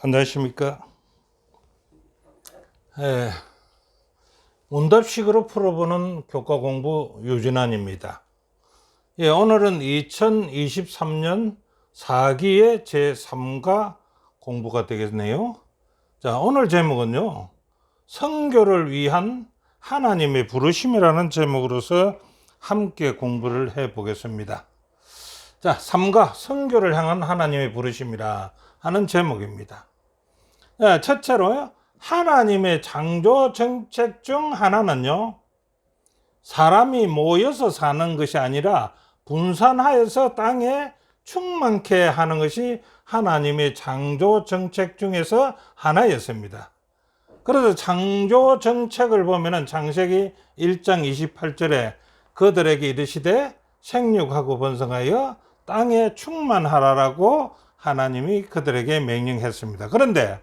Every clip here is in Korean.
안녕하십니까. 예, 문답식으로 풀어보는 교과 공부 유진환입니다. 예, 오늘은 2023년 4기의 제3과 공부가 되겠네요. 자, 오늘 제목은요, 선교를 위한 하나님의 부르심이라는 제목으로서 함께 공부를 해 보겠습니다. 자, 3과 선교를 향한 하나님의 부르심이라 하는 제목입니다. 자, 첫째로요, 하나님의 창조 정책 중 하나는요, 사람이 모여서 사는 것이 아니라 분산하여서 땅에 충만케 하는 것이 하나님의 창조 정책 중에서 하나였습니다. 그래서 창조 정책을 보면은 창세기 1장 28절에 그들에게 이르시되 생육하고 번성하여 땅에 충만하라라고 하나님이 그들에게 명령했습니다. 그런데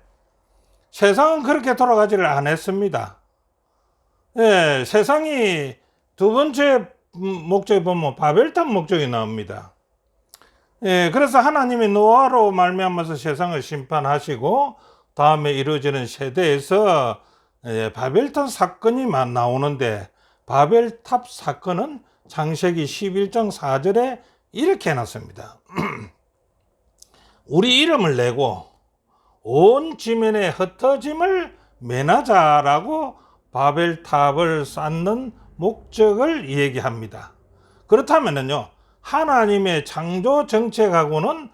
세상은 그렇게 돌아가지를 않았습니다. 예, 세상이 두 번째 목적에 보면 바벨탑 목적이 나옵니다. 예, 그래서 하나님이 노아로 말미암아서 세상을 심판하시고 다음에 이루어지는 세대에서 바벨탑 사건이 나오는데, 바벨탑 사건은 창세기 11장 4절에 이렇게 해놨습니다. 우리 이름을 내고 온 지면에 흩어짐을 면하자라고 바벨탑을 쌓는 목적을 얘기합니다. 그렇다면요, 하나님의 창조 정책하고는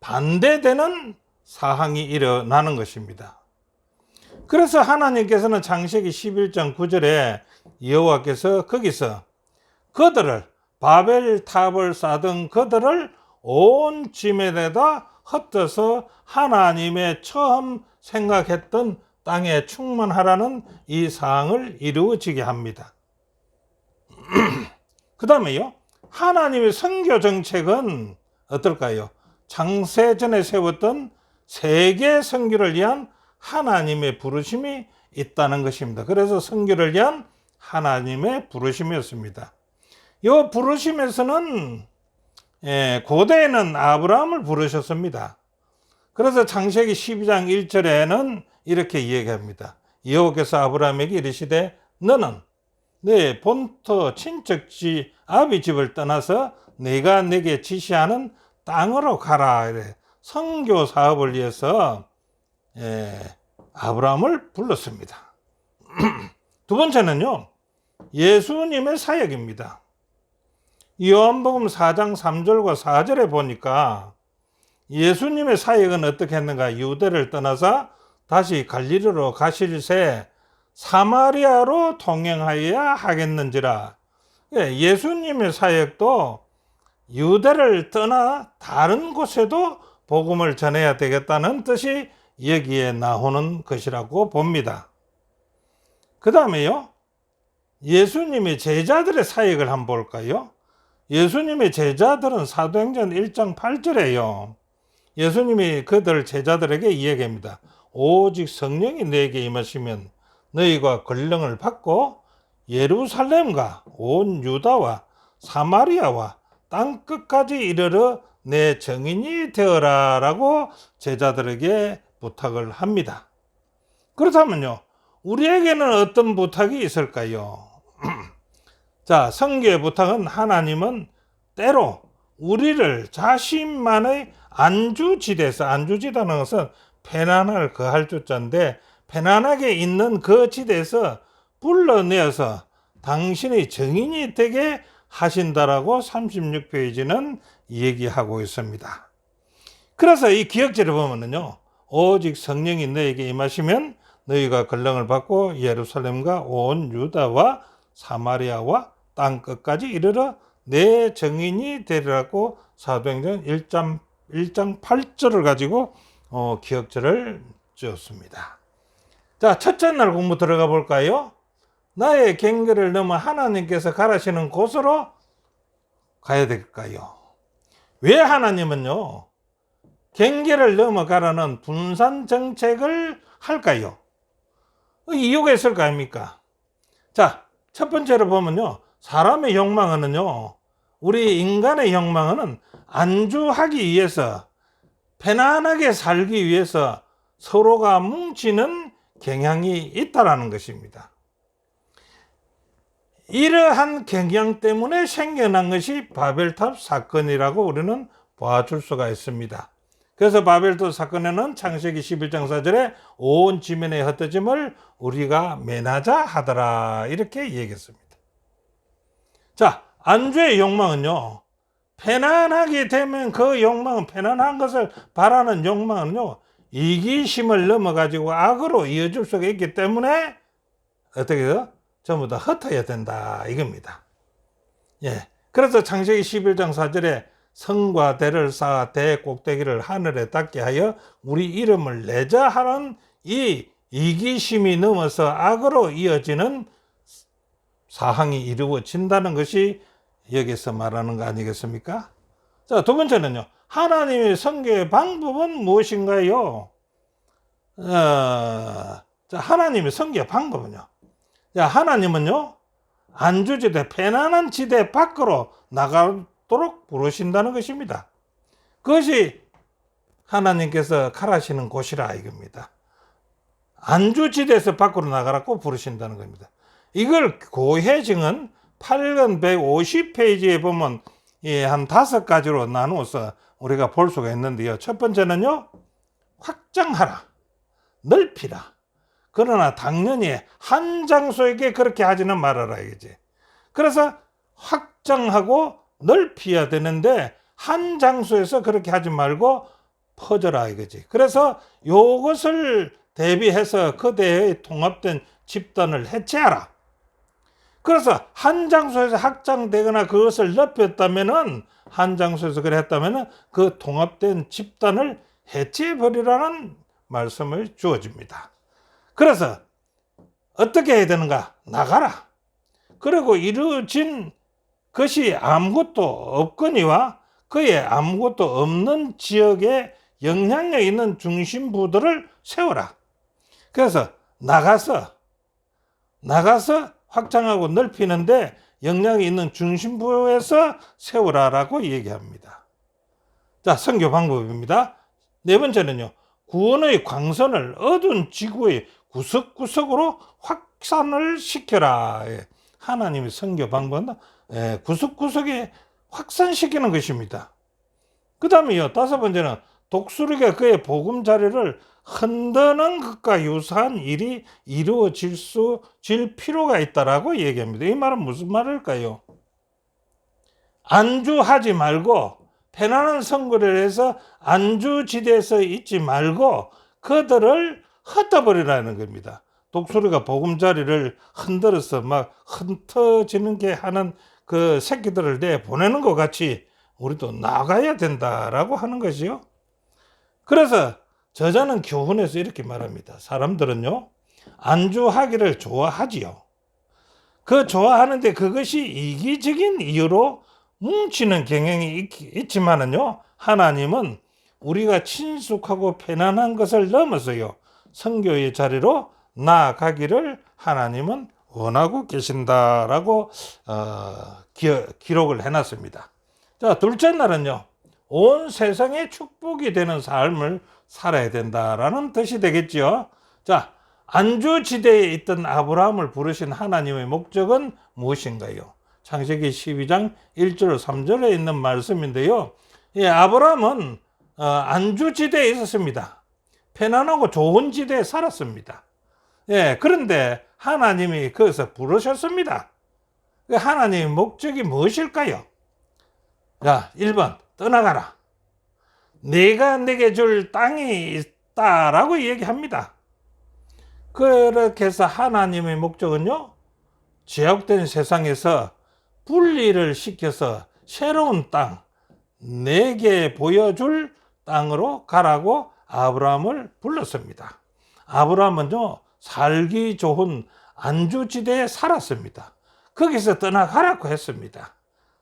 반대되는 사항이 일어나는 것입니다. 그래서 하나님께서는 창세기 11장 9절에 여호와께서 거기서 그들을, 바벨탑을 쌓던 그들을 온 지면에다 흩어서 하나님의 처음 생각했던 땅에 충만하라는 이 사항을 이루어지게 합니다. 그 다음에요, 하나님의 선교 정책은 어떨까요? 창세전에 세웠던 세계 선교를 위한 하나님의 부르심이 있다는 것입니다. 그래서 선교를 위한 하나님의 부르심이었습니다. 이 부르심에서는 고대에는 아브라함을 부르셨습니다. 그래서 창세기 12장 1절에는 이렇게 이야기합니다. 여호와께서 아브라함에게 이르시되 너는 내 본토 친척지 아비 집을 떠나서 내가 내게 지시하는 땅으로 가라. 선교 사업을 위해서 아브라함을 불렀습니다. 두 번째는요, 예수님의 사역입니다. 요한복음 4장 3절과 4절에 보니까 예수님의 사역은 어떻게 했는가? 유대를 떠나서 다시 갈릴리로 가실새 사마리아로 통행하여야 하겠는지라. 예수님의 사역도 유대를 떠나 다른 곳에도 복음을 전해야 되겠다는 뜻이 여기에 나오는 것이라고 봅니다. 그 다음에요, 예수님의 제자들의 사역을 한번 볼까요? 예수님의 제자들은 사도행전 1장 8절에요. 예수님이 그들 제자들에게 이야기합니다. 오직 성령이 너에게 임하시면 너희가 권능을 받고 예루살렘과 온 유다와 사마리아와 땅 끝까지 이르러 내 증인이 되어라 라고 제자들에게 부탁을 합니다. 그렇다면요, 우리에게는 어떤 부탁이 있을까요? 자, 선교의 부탁은 하나님은 때로 우리를 자신만의 안주지대에서, 안주지다는 것은 편안을 거할 주자인데, 편안하게 있는 그 지대에서 불러내어서 당신의 증인이 되게 하신다라고 36페이지는 얘기하고 있습니다. 그래서 이 기억절을 보면요, 오직 성령이 너에게 임하시면 너희가 권능을 받고 예루살렘과 온 유다와 사마리아와 땅 끝까지 이르러 내 증인이 되리라고 사도행전 1장 8절을 가지고 기억절을 지었습니다. 자, 첫째 날 공부 들어가 볼까요? 나의 경계를 넘어 하나님께서 가라시는 곳으로 가야 될까요? 왜 하나님은요, 경계를 넘어가라는 분산 정책을 할까요? 이유가 있을 거 아닙니까? 자, 첫 번째로 보면요, 사람의 욕망은요, 우리 인간의 욕망은 안주하기 위해서, 편안하게 살기 위해서 서로가 뭉치는 경향이 있다라는 것입니다. 이러한 경향 때문에 생겨난 것이 바벨탑 사건이라고 우리는 봐줄 수가 있습니다. 그래서 바벨탑 사건에는 창세기 11장 4절에 온 지면에 흩어짐을 우리가 면하자 하더라 이렇게 얘기했습니다. 자, 안주의 욕망은요, 편안하게 되면 그 욕망은, 편안한 것을 바라는 욕망은요, 이기심을 넘어가지고 악으로 이어질 수가 있기 때문에 어떻게 해요? 전부 다 흩어야 된다 이겁니다. 예. 그래서 창세기 11장 4절에 성과 대를 쌓아 대 꼭대기를 하늘에 닿게 하여 우리 이름을 내자 하는 이 이기심이 넘어서 악으로 이어지는 사항이 이루어진다는 것이 여기서 말하는 거 아니겠습니까? 자, 두 번째는요. 하나님의 선교의 방법은 무엇인가요? 자, 하나님의 선교의 방법은요. 자, 하나님은요. 안주지대, 편안한 지대 밖으로 나가도록 부르신다는 것입니다. 그것이 하나님께서 가라시는 곳이라 이겁니다. 안주지대에서 밖으로 나가라고 부르신다는 겁니다. 이걸 고해증은 8권 150페이지에 보면 한 5가지로 나누어서 우리가 볼 수가 있는데요. 첫 번째는요, 확장하라, 넓히라. 그러나 당연히 한 장소에게 그렇게 하지는 말아라 이거지. 그래서 확장하고 넓혀야 되는데 한 장소에서 그렇게 하지 말고 퍼져라 이거지. 그래서 이것을 대비해서 그대의 통합된 집단을 해체하라. 그래서 한 장소에서 확장되거나 그것을 넓혔다면은, 한 장소에서 그래 했다면은 그 통합된 집단을 해체해버리라는 말씀을 주어집니다. 그래서 어떻게 해야 되는가? 나가라. 그리고 이루어진 것이 아무것도 없거니와 그의 아무것도 없는 지역에 영향력 있는 중심부들을 세워라. 그래서 나가서 확장하고 넓히는데 영향이 있는 중심부에서 세우라라고 얘기합니다. 자, 선교 방법입니다. 네 번째는요, 구원의 광선을 어두운 지구의 구석구석으로 확산을 시켜라. 하나님의 선교 방법은 구석구석에 확산시키는 것입니다. 그 다음에요, 다섯 번째는 독수리가 그의 보금자리를 흔드는 것과 유사한 일이 이루어질 필요가 있다라고 얘기합니다. 이 말은 무슨 말일까요? 안주하지 말고 편안한 선거를 해서 안주지대에서 있지 말고 그들을 흩어버리라는 겁니다. 독수리가 보금자리를 흔들어서 막 흩어지는 게 하는 그 새끼들을 내보내는 것 같이 우리도 나가야 된다라고 하는 것이요. 그래서 저자는 교훈에서 이렇게 말합니다. 사람들은요, 안주하기를 좋아하지요. 그 좋아하는데 그것이 이기적인 이유로 뭉치는 경향이 있지만은요, 하나님은 우리가 친숙하고 편안한 것을 넘어서요, 선교의 자리로 나아가기를 하나님은 원하고 계신다라고 기록을 해놨습니다. 자, 둘째 날은요, 온 세상에 축복이 되는 삶을 살아야 된다라는 뜻이 되겠죠. 자, 안주지대에 있던 아브라함을 부르신 하나님의 목적은 무엇인가요? 창세기 12장 1절 3절에 있는 말씀인데요. 예, 아브라함은 안주지대에 있었습니다. 편안하고 좋은 지대에 살았습니다. 예, 그런데 하나님이 거기서 부르셨습니다. 하나님의 목적이 무엇일까요? 자, 1번 떠나가라. 내가 내게 줄 땅이 있다라고 얘기합니다. 그렇게 해서 하나님의 목적은요, 제약된 세상에서 분리를 시켜서 새로운 땅, 내게 보여줄 땅으로 가라고 아브라함을 불렀습니다. 아브라함은요, 살기 좋은 안주지대에 살았습니다. 거기서 떠나가라고 했습니다.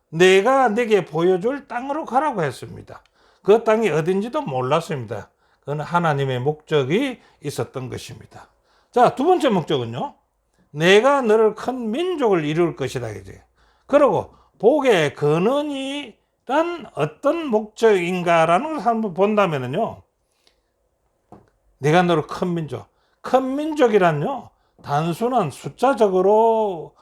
내가 내게 보여줄 땅으로 가라고 했습니다. 그 땅이 어딘지도 몰랐습니다. 그건 하나님의 목적이 있었던 것입니다. 자, 두 번째 목적은요, 내가 너를 큰 민족을 이룰 것이다. 그리고 복의 근원이란 어떤 목적인가라는 것을 한번 본다면요, 내가 너를 큰 민족. 큰 민족이란요, 단순한 숫자적으로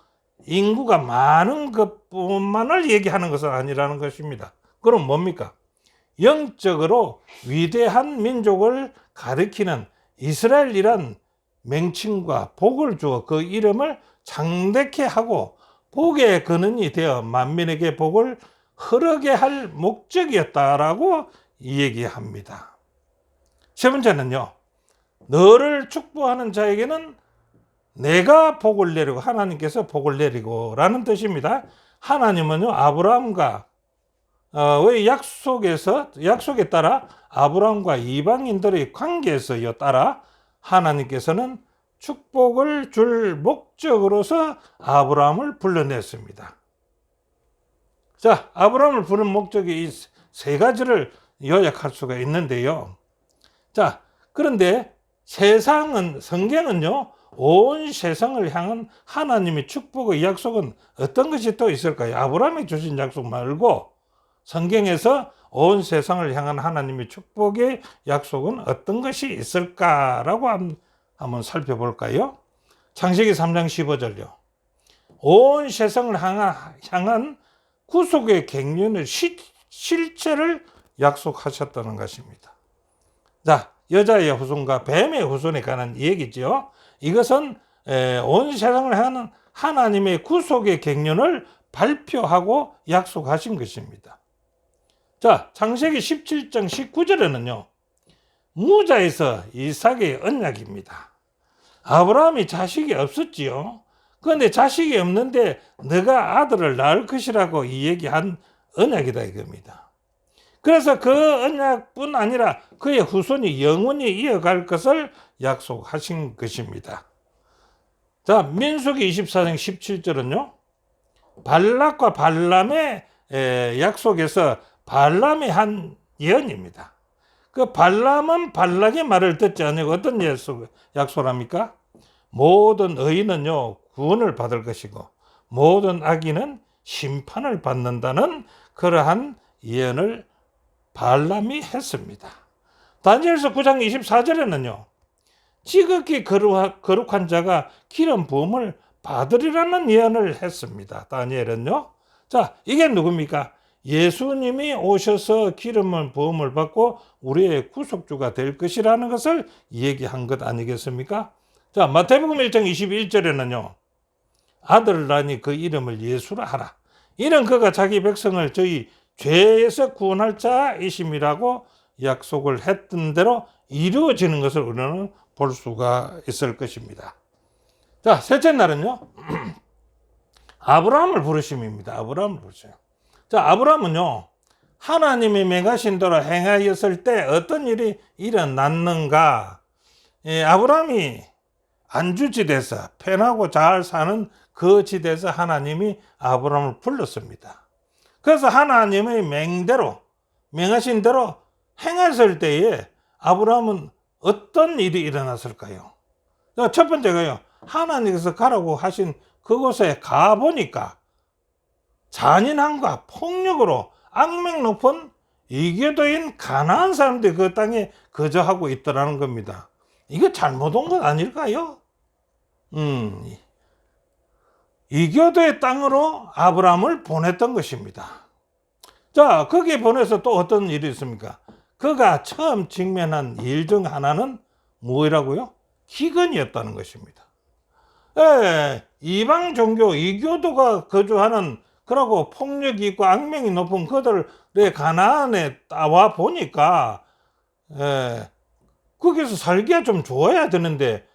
인구가 많은 것뿐만을 얘기하는 것은 아니라는 것입니다. 그럼 뭡니까? 영적으로 위대한 민족을 가리키는 이스라엘이란 명칭과 복을 주어 그 이름을 창대케 하고 복의 근원이 되어 만민에게 복을 흐르게 할 목적이었다라고 얘기합니다. 세 번째는요, 너를 축복하는 자에게는 내가 복을 내리고, 하나님께서 복을 내리고 라는 뜻입니다. 하나님은요, 아브라함과 약속에 따라 아브라함과 이방인들의 관계에서에 따라 하나님께서는 축복을 줄 목적으로서 아브라함을 불러냈습니다. 자, 아브라함을 부른 목적이 이 세 가지를 요약할 수가 있는데요. 자, 그런데 성경은요, 온 세상을 향한 하나님의 축복의 약속은 어떤 것이 또 있을까요? 아브라함이 주신 약속 말고 성경에서 온 세상을 향한 하나님의 축복의 약속은 어떤 것이 있을까라고 한번 살펴볼까요? 창세기 3장 15절요. 온 세상을 향한 구속의 갱년의 실체를 약속하셨다는 것입니다. 자, 여자의 후손과 뱀의 후손에 관한 얘기죠. 이것은 온 세상을 향한 하나님의 구속의 갱년을 발표하고 약속하신 것입니다. 자, 창세기 17장 19절에는요, 무자에서 이삭의 언약입니다. 아브라함이 자식이 없었지요. 그런데 자식이 없는데 너가 아들을 낳을 것이라고 이 얘기한 언약이다 이겁니다. 그래서 그 언약뿐 아니라 그의 후손이 영원히 이어갈 것을 약속하신 것입니다. 자, 민수기 24장 17절은요, 발락과 발람의 약속에서 발람이 한 예언입니다. 그 발람은 발락의 말을 듣지 않고 어떤 약속을 합니까? 모든 의인은요, 구원을 받을 것이고 모든 악인은 심판을 받는다는 그러한 예언을 발람이 했습니다. 다니엘서 9장 24절에는요, 지극히 거룩한 자가 기름 부음을 받으리라는 예언을 했습니다. 다니엘은요. 자, 이게 누굽니까? 예수님이 오셔서 기름 부음을 받고 우리의 구속주가 될 것이라는 것을 얘기한 것 아니겠습니까? 자, 마태복음 1장 21절에는요, 아들을 낳으니 그 이름을 예수라 하라. 이는 그가 자기 백성을 저희 죄에서 구원할 자이심이라고 약속을 했던 대로 이루어지는 것을 우리는 볼 수가 있을 것입니다. 자, 셋째 날은요, 아브라함을 부르심입니다. 아브라함을 부르세요. 자, 아브라함은요, 하나님이 명하신 대로 행하였을 때 어떤 일이 일어났는가? 아브라함이 안주지대에서 편하고 잘 사는 그 지대에서 하나님이 아브라함을 불렀습니다. 그래서 하나님의 명하신 대로 행했을 때에 아브라함은 어떤 일이 일어났을까요? 첫 번째가요, 하나님께서 가라고 하신 그곳에 가보니까 잔인함과 폭력으로 악명 높은 이교도인 가나안 사람들이 그 땅에 거주하고 있더라는 겁니다. 이거 잘못 온 건 아닐까요? 이교도의 땅으로 아브라함을 보냈던 것입니다. 자, 거기에 보내서 또 어떤 일이 있습니까? 그가 처음 직면한 일 중 하나는 뭐라고요? 기근이었다는 것입니다. 이방 종교, 이교도가 거주하는 그러고 폭력이 있고 악명이 높은 그들의 가나안에 와 보니까 거기서 살기가 좀 좋아야 되는데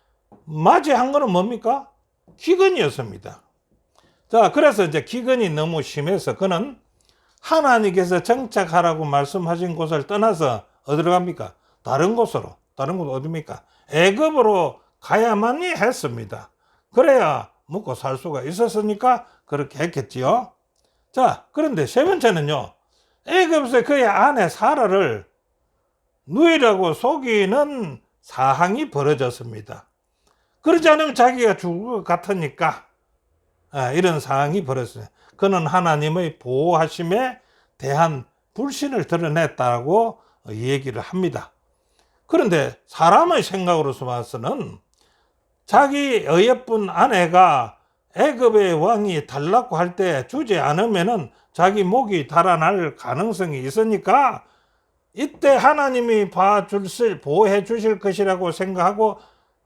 맞이한 거는 뭡니까? 기근이었습니다. 자, 그래서 이제 기근이 너무 심해서 그는 하나님께서 정착하라고 말씀하신 곳을 떠나서 어디로 갑니까? 다른 곳 어디입니까? 애굽으로 가야만이 했습니다. 그래야 먹고 살 수가 있었으니까 그렇게 했겠지요. 자, 그런데 세 번째는요, 애굽에서 그의 아내 사라를 누이라고 속이는 사항이 벌어졌습니다. 그러지 않으면 자기가 죽을 것 같으니까 이런 상황이 벌어졌어요. 그는 하나님의 보호하심에 대한 불신을 드러냈다고 얘기를 합니다. 그런데 사람의 생각으로서 봐서는 자기 어여쁜 아내가 애굽의 왕이 달라고 할 때 주지 않으면은 자기 목이 달아날 가능성이 있으니까 이때 하나님이 보호해 주실 것이라고 생각하고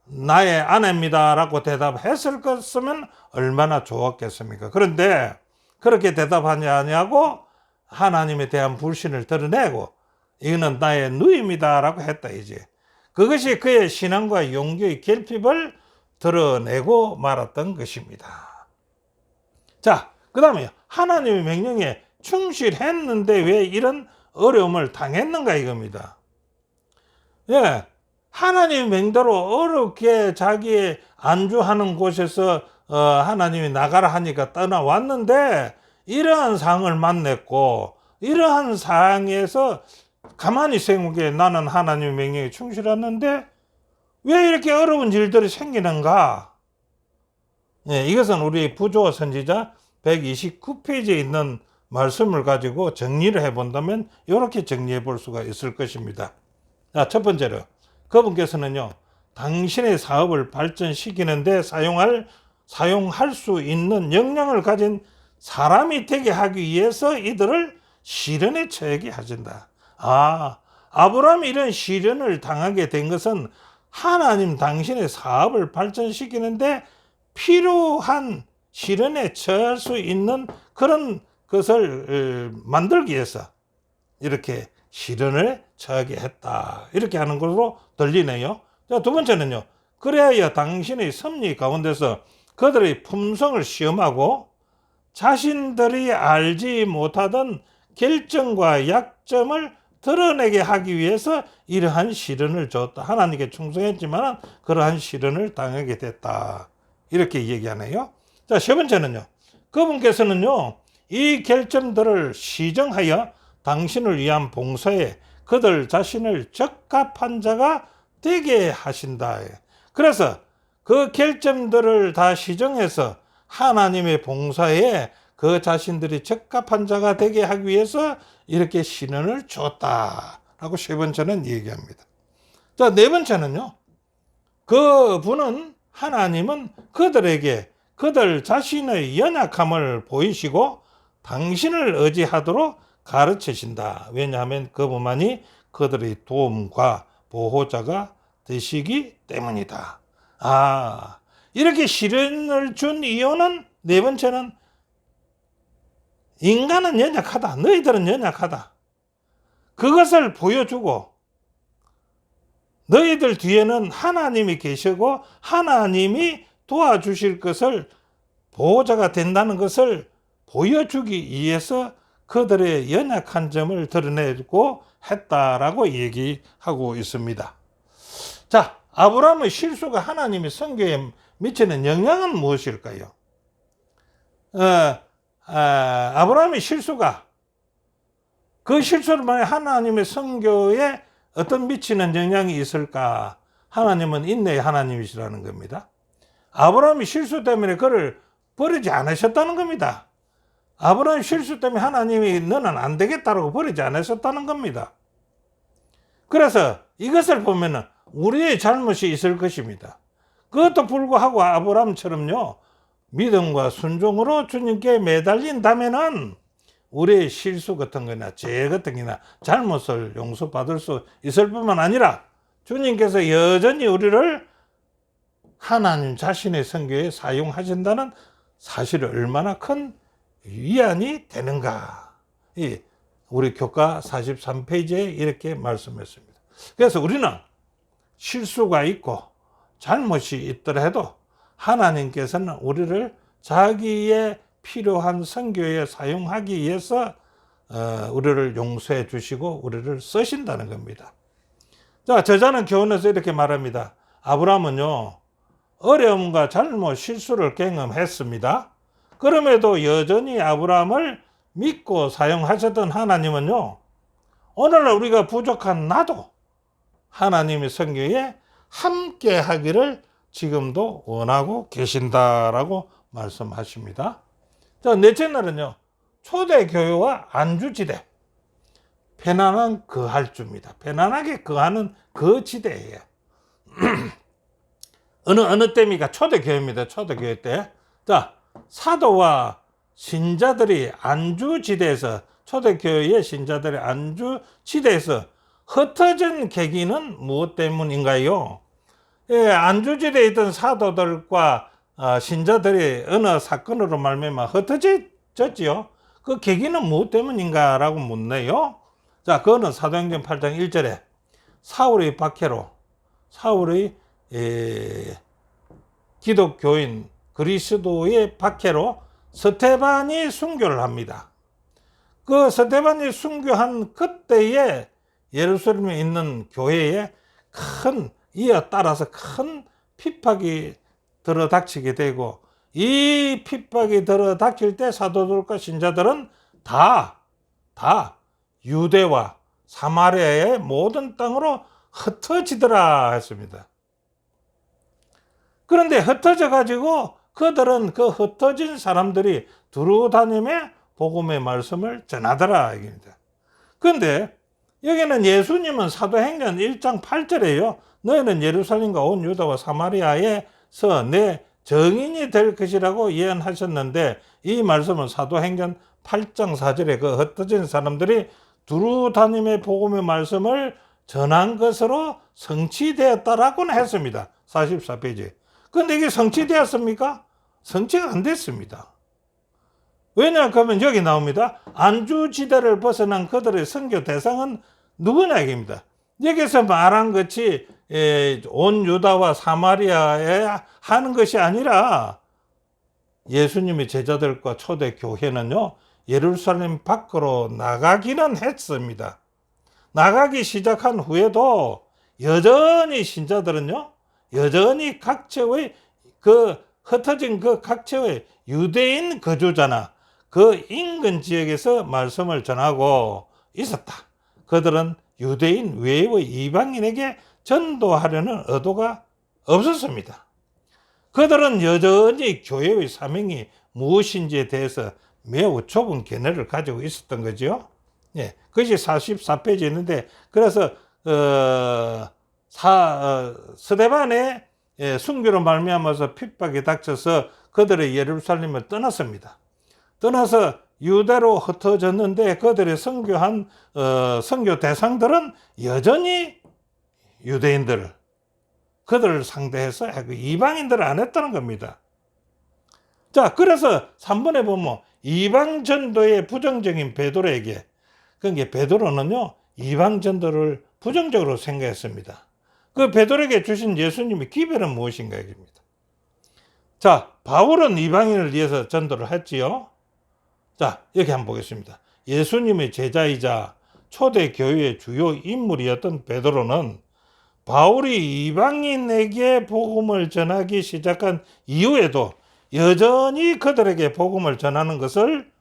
나의 아내입니다라고 대답했을 것이면 얼마나 좋았겠습니까? 그런데 그렇게 대답하지 아니하고 하나님에 대한 불신을 드러내고 이거는 나의 누이입니다라고 했다 이제. 그것이 그의 신앙과 용기의 결핍을 드러내고 말았던 것입니다. 자, 그 다음에 하나님의 명령에 충실했는데 왜 이런 어려움을 당했는가 이겁니다. 예, 하나님의 명대로 어렵게 자기의 안주하는 곳에서 하나님이 나가라 하니까 떠나왔는데 이러한 상황을 만났고 이러한 상황에서 가만히 생각해 나는 하나님의 명령에 충실했는데 왜 이렇게 어려운 일들이 생기는가? 예, 이것은 우리 부조 선지자 129페이지에 있는 말씀을 가지고 정리를 해본다면 이렇게 정리해 볼 수가 있을 것입니다. 자, 첫 번째로 그분께서는요, 당신의 사업을 발전시키는데 사용할 수 있는 역량을 가진 사람이 되게 하기 위해서 이들을 시련에 처하게 하신다. 아브라함이 이런 시련을 당하게 된 것은 하나님 당신의 사업을 발전시키는데 필요한 시련에 처할 수 있는 그런 것을 만들기 위해서 이렇게 시련을 처하게 했다. 이렇게 하는 것으로 들리네요. 자, 두 번째는요. 그래야 당신의 섭리 가운데서 그들의 품성을 시험하고 자신들이 알지 못하던 결정과 약점을 드러내게 하기 위해서 이러한 시련을 줬다. 하나님께 충성했지만 그러한 시련을 당하게 됐다. 이렇게 얘기하네요. 자, 세 번째는요. 그분께서는요. 이 결점들을 시정하여 당신을 위한 봉사에 그들 자신을 적합한 자가 되게 하신다. 그래서 그 결점들을 다 시정해서 하나님의 봉사에 그 자신들이 적합한 자가 되게 하기 위해서 이렇게 시련을 줬다라고 세 번째는 얘기합니다. 자, 네 번째는요. 하나님은 그들에게 그들 자신의 연약함을 보이시고 당신을 의지하도록 가르치신다. 왜냐하면 그분만이 그들의 도움과 보호자가 되시기 때문이다. 이렇게 시련을 준 이유는 네 번째는 인간은 연약하다. 너희들은 연약하다. 그것을 보여주고 너희들 뒤에는 하나님이 계시고 하나님이 도와주실 것을 보호자가 된다는 것을 보여주기 위해서 그들의 연약한 점을 드러내고 했다라고 얘기하고 있습니다. 자, 아브라함의 실수가 하나님의 선교에 미치는 영향은 무엇일까요? 아브라함의 실수가 그 실수로 만약 하나님의 선교에 어떤 미치는 영향이 있을까? 하나님은 인내의 하나님이시라는 겁니다. 아브라함이 실수 때문에 그를 버리지 않으셨다는 겁니다. 아브라함 실수 때문에 하나님이 너는 안 되겠다라고 버리지 않으셨다는 겁니다. 그래서 이것을 보면은 우리의 잘못이 있을 것입니다. 그것도 불구하고 아브라함처럼요, 믿음과 순종으로 주님께 매달린다면은 우리의 실수 같은 거나 죄 같은 거나 잘못을 용서받을 수 있을 뿐만 아니라 주님께서 여전히 우리를 하나님 자신의 선교에 사용하신다는 사실이 얼마나 큰 위안이 되는가. 우리 교과 43페이지에 이렇게 말씀했습니다. 그래서 우리는 실수가 있고 잘못이 있더라도 하나님께서는 우리를 자기의 필요한 선교에 사용하기 위해서 우리를 용서해 주시고 우리를 쓰신다는 겁니다. 자, 저자는 교훈에서 이렇게 말합니다. 아브라함은요, 어려움과 잘못, 실수를 경험했습니다. 그럼에도 여전히 아브라함을 믿고 사용하셨던 하나님은요, 오늘날 우리가 부족한 나도 하나님의 선교에 함께 하기를 지금도 원하고 계신다라고 말씀하십니다. 자, 넷째 날은요, 초대교회와 안주지대. 편안한 거할 주입니다. 편안하게 거하는 그 지대예요. 어느 때입니까? 초대교회입니다. 초대교회 때. 자, 사도와 신자들이 안주지대에서, 초대교회의 신자들의 안주지대에서 흩어진 계기는 무엇 때문인가요? 예, 안주지대에 있던 사도들과 신자들이 어느 사건으로 말미암아 흩어졌지요. 그 계기는 무엇 때문인가라고 묻네요. 자, 그거는 사도행전 8장 1절에 사울의 박해로, 사울의 기독교인 그리스도의 박해로 스테반이 순교를 합니다. 그 스테반이 순교한 그때에 예루살렘에 있는 교회에 이어 따라서 큰 핍박이 들어닥치게 되고, 이 핍박이 들어닥칠 때 사도들과 신자들은 다 유대와 사마리아의 모든 땅으로 흩어지더라 했습니다. 그런데 흩어져 가지고 그들은 그 흩어진 사람들이 두루 다니며 복음의 말씀을 전하더라 이겁니다. 그런데 여기는 예수님은 사도행전 1장 8절에요. 너희는 예루살렘과 온 유다와 사마리아에서 내 정인이 될 것이라고 예언하셨는데, 이 말씀은 사도행전 8장 4절에 그 흩어진 사람들이 두루 다니며 복음의 말씀을 전한 것으로 성취되었다라고는 했습니다. 44페이지. 그런데 이게 성취되었습니까? 성취가 안 됐습니다. 왜냐하면 여기 나옵니다. 안주지대를 벗어난 그들의 선교 대상은 누구냐 이겁니다. 여기서 말한 것이 온 유다와 사마리아에 하는 것이 아니라 예수님의 제자들과 초대교회는요, 예루살렘 밖으로 나가기는 했습니다. 나가기 시작한 후에도 여전히 신자들은요, 여전히 각처의 흩어진 각처의 유대인 거주자나 그 인근 지역에서 말씀을 전하고 있었다. 그들은 유대인 외의 이방인에게 전도하려는 의도가 없었습니다. 그들은 여전히 교회의 사명이 무엇인지에 대해서 매우 좁은 견해를 가지고 있었던 거죠. 예, 그것이 44페이지에 있는데, 그래서 스데반의 순교로 말미암아서 핍박이 닥쳐서 그들의 예루살렘을 떠났습니다. 떠나서 유대로 흩어졌는데, 그들의 선교한 선교 대상들은 여전히 그들을 상대해서 이방인들을 안 했다는 겁니다. 자, 그래서 3번에 보면 이방 전도의 부정적인 베드로에게, 그러니까 베드로는요, 이방 전도를 부정적으로 생각했습니다. 그 베드로에게 주신 예수님의 기별은 무엇인가 입니다. 자, 바울은 이방인을 위해서 전도를 했지요. 자, 여기 한번 보겠습니다. 예수님의 제자이자 초대 교회의 주요 인물이었던 베드로는 바울이 이방인에게 복음을 전하기 시작한 이후에도 여전히 그들에게 복음을 전하는 것을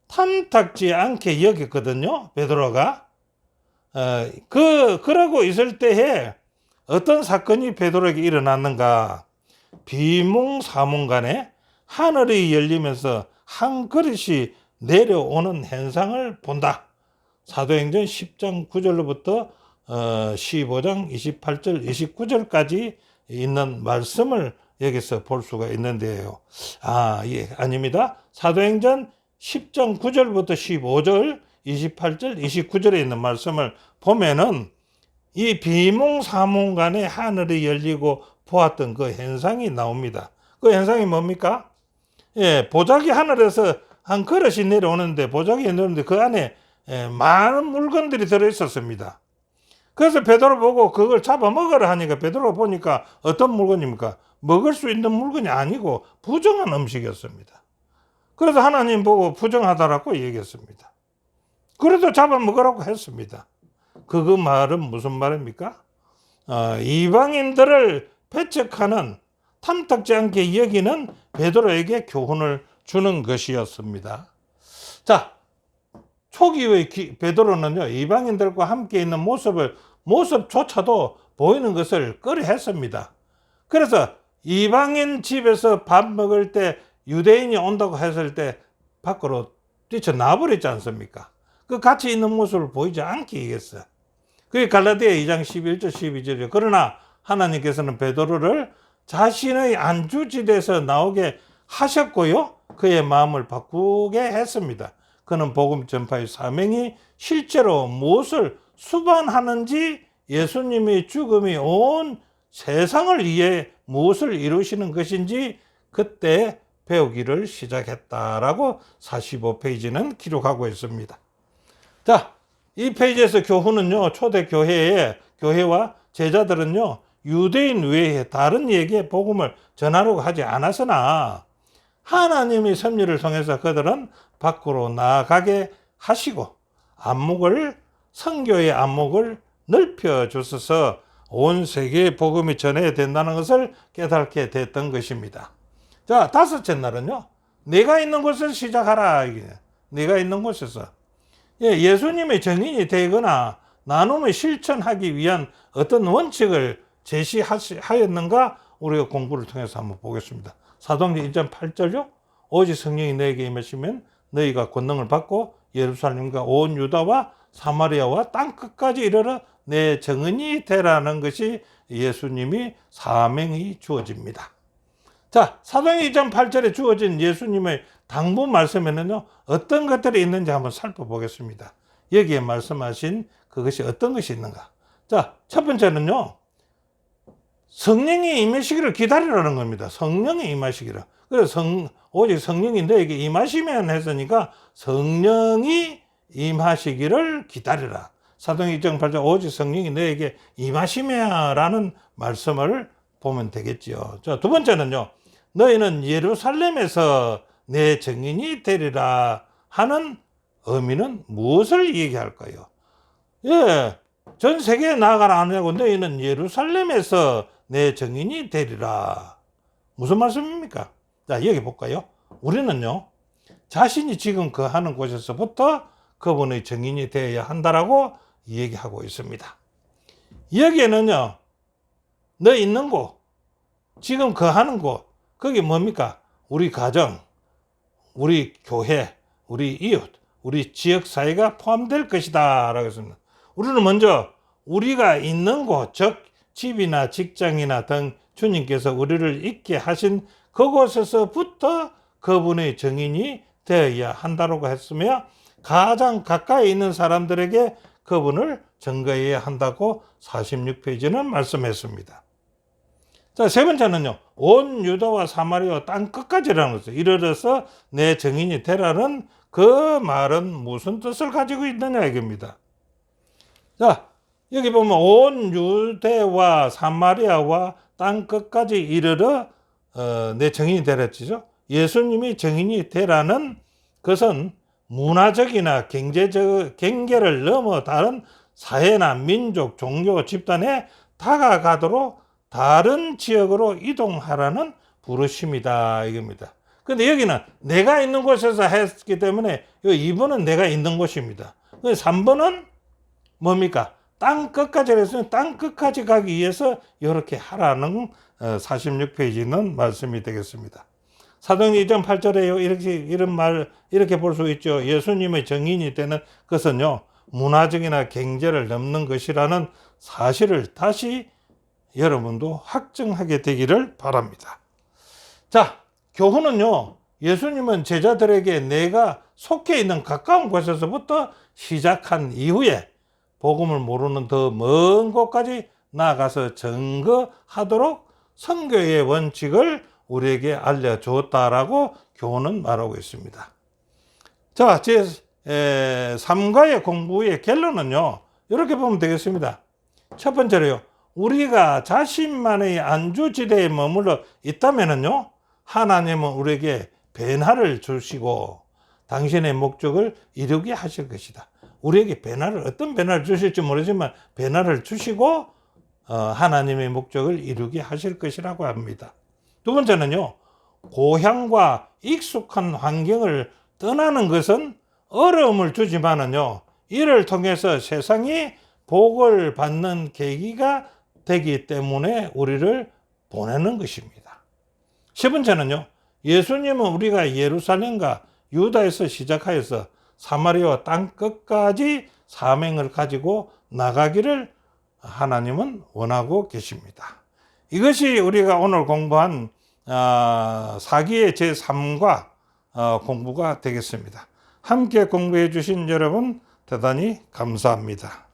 탐탁지 않게 여겼거든요. 베드로가. 그러고 있을 때에 어떤 사건이 베드로에게 일어났는가? 비몽사몽간에 하늘이 열리면서 한 그릇이 내려오는 현상을 본다. 사도행전 10장 9절로부터 15장 28절 29절까지 있는 말씀을 여기서 볼 수가 있는데요. 아닙니다. 사도행전 10장 9절부터 15절 28절 29절에 있는 말씀을 보면은 이 비몽사몽간에 하늘이 열리고 보았던 그 현상이 나옵니다. 그 현상이 뭡니까? 예, 보자기 하늘에서 한 그릇이 내려오는데, 보자기 내려오는데 그 안에 많은 물건들이 들어있었습니다. 그래서 베드로 보고 그걸 잡아먹으라 하니까 베드로가 보니까 어떤 물건입니까? 먹을 수 있는 물건이 아니고 부정한 음식이었습니다. 그래서 하나님 보고 부정하다라고 얘기했습니다. 그래도 잡아먹으라고 했습니다. 그 말은 무슨 말입니까? 이방인들을 배척하는, 탐탁지 않게 여기는 베드로에게 교훈을 주는 것이었습니다. 자, 초기의 베드로는요, 이방인들과 함께 있는 모습조차도 보이는 것을 꺼려했습니다. 그래서 이방인 집에서 밥 먹을 때 유대인이 온다고 했을 때 밖으로 뛰쳐나버렸지 않습니까? 그 같이 있는 모습을 보이지 않게 얘기했어요. 그게 갈라디아 2장 11절 12절이에요. 그러나 하나님께서는 베드로를 자신의 안주지대에서 나오게 하셨고요. 그의 마음을 바꾸게 했습니다. 그는 복음 전파의 사명이 실제로 무엇을 수반하는지, 예수님의 죽음이 온 세상을 위해 무엇을 이루시는 것인지 그때 배우기를 시작했다라고 45페이지는 기록하고 있습니다. 자, 이 페이지에서 교훈은요, 초대 교회와 제자들은요, 유대인 외에 다른 이에게 복음을 전하려고 하지 않았으나 하나님의 섭리를 통해서 그들은 밖으로 나아가게 하시고 선교의 안목을 넓혀 주셔서 온 세계에 복음이 전해야 된다는 것을 깨닫게 됐던 것입니다. 자, 다섯째 날은요, 내가 있는 곳에서 시작하라. 내가 있는 곳에서. 예수님의 증인이 되거나 나눔을 실천하기 위한 어떤 원칙을 제시하였는가 우리가 공부를 통해서 한번 보겠습니다. 사도행전 1장 8절요. 오직 성령이 너에게 임하시면 너희가 권능을 받고 예루살렘과 온 유다와 사마리아와 땅끝까지 이르러 내 증인이 되라는 것이 예수님이 사명이 주어집니다. 자, 사도행전 2장 8절에 주어진 예수님의 당부 말씀에는요, 어떤 것들이 있는지 한번 살펴보겠습니다. 여기에 말씀하신 그것이 어떤 것이 있는가. 자, 첫 번째는요, 성령이 임하시기를 기다리라는 겁니다. 성령이 임하시기를. 그래서 오직 성령이 너에게 임하시면 했으니까 성령이 임하시기를 기다리라. 사도행전 2장 8절 오직 성령이 너에게 임하시면 라는 말씀을 보면 되겠죠. 자, 두 번째는요, 너희는 예루살렘에서 내 증인이 되리라 하는 의미는 무엇을 얘기할까요? 전 세계에 나아가라 안 하고 너희는 예루살렘에서 내 증인이 되리라. 무슨 말씀입니까? 자, 여기 볼까요? 우리는요, 자신이 지금 거하는 곳에서부터 그분의 증인이 되어야 한다라고 얘기하고 있습니다. 여기에는요, 너 있는 곳, 지금 거하는 곳, 그게 뭡니까? 우리 가정, 우리 교회, 우리 이웃, 우리 지역사회가 포함될 것이다 라고 했습니다. 우리는 먼저 우리가 있는 곳, 즉 집이나 직장이나 등 주님께서 우리를 있게 하신 그곳에서부터 그분의 증인이 되어야 한다고 했으며, 가장 가까이 있는 사람들에게 그분을 증거해야 한다고 46페이지는 말씀했습니다. 자, 세 번째는요, 온 유다와 사마리아 땅 끝까지라는 것을 이르러서 내 증인이 되라는 그 말은 무슨 뜻을 가지고 있느냐 이겁니다. 자, 여기 보면 온 유대와 사마리아와 땅 끝까지 이르러 내 증인이 되랬죠. 예수님이 증인이 되라는 것은 문화적이나 경제적 경계를 넘어 다른 사회나 민족, 종교, 집단에 다가가도록 다른 지역으로 이동하라는 부르심이다 이겁니다. 근데 여기는 내가 있는 곳에서 했기 때문에 2번은 내가 있는 곳입니다. 3번은 뭡니까? 땅 끝까지 했으면 땅 끝까지 가기 위해서 이렇게 하라는 46페이지는 말씀이 되겠습니다. 사도행전 2장 8절에 이렇게 볼 수 있죠. 예수님의 증인이 되는 것은요, 문화적이나 경제를 넘는 것이라는 사실을 다시 여러분도 확증하게 되기를 바랍니다. 자, 교훈은요, 예수님은 제자들에게 내가 속해 있는 가까운 곳에서부터 시작한 이후에 복음을 모르는 더 먼 곳까지 나아가서 증거하도록 선교의 원칙을 우리에게 알려주었다라고 교훈은 말하고 있습니다. 자, 제 3과의 공부의 결론은요, 이렇게 보면 되겠습니다. 첫 번째로요, 우리가 자신만의 안주지대에 머물러 있다면은요, 하나님은 우리에게 변화를 주시고 당신의 목적을 이루게 하실 것이다. 우리에게 어떤 변화를 주실지 모르지만 변화를 주시고 하나님의 목적을 이루게 하실 것이라고 합니다. 두 번째는요, 고향과 익숙한 환경을 떠나는 것은 어려움을 주지만은요, 이를 통해서 세상이 복을 받는 계기가 되기 때문에 우리를 보내는 것입니다. 세 번째는요, 예수님은 우리가 예루살렘과 유다에서 시작하여서 사마리아 땅 끝까지 사명을 가지고 나가기를 하나님은 원하고 계십니다. 이것이 우리가 오늘 공부한 사기의 제3과 공부가 되겠습니다. 함께 공부해 주신 여러분 대단히 감사합니다.